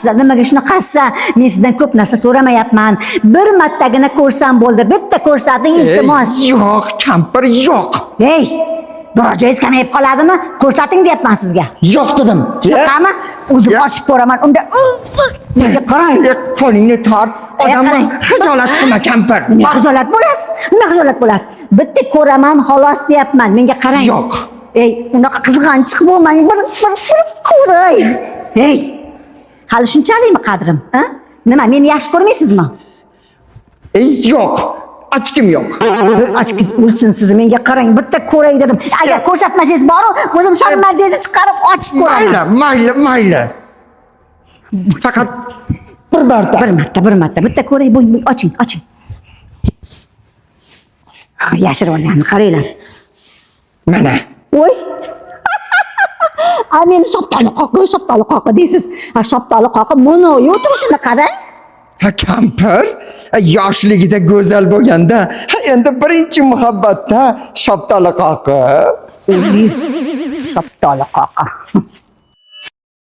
qilyapsiz? Nimaga shunaqasiz? Men sizdan ko'p narsa so'ramayapman. Bir martagina ko'rsam bo'ldi. Bitta ko'rsating iltimos. Yo'q, kampir, yo'q. Hey, biror joyingiz kamayib qoladimi? Ko'rsating deyapman sizga. Yo'q dedim. Shunaqami? O'zim ochib ko'raman. Unda menga qarang. Qo'lingni tort. Odamni hijolat qilma, kampir. Nima xijolat bo'lasiz? Nima xijolat bo'lasiz? Bitta ko'raman, xolos deyapman. Menga qarang. Yo'q. Ey, unaqa qizg'anchiq bo'lmang. Bir ko'ray. Hey, hali shunchalikmi qadrim, ha? Nima, meni yaxshi ko'rmaysizmi? Yo'q. Ochkim yo'q. Bir ochkiz o'lsin siz, menga qarang, bitta ko'ray dedim. Agar ko'rsatmasangiz boru, o'zim sharmandangizni chiqarib ochib ko'raman. Mayli. Faqat bir marta. Bitta ko'ray, bo'y, oching. Yashirib olganini qaranglar. Mana. Voy. Meni shoptali qoqi deysiz. Shoptali qoqi monoyi o'tirishini qarang. Kampir, yoshligida go'zal bo'lganda, endi birinchi muhabbatda shoptali qoqi. O'zingiz shoptali qoqi.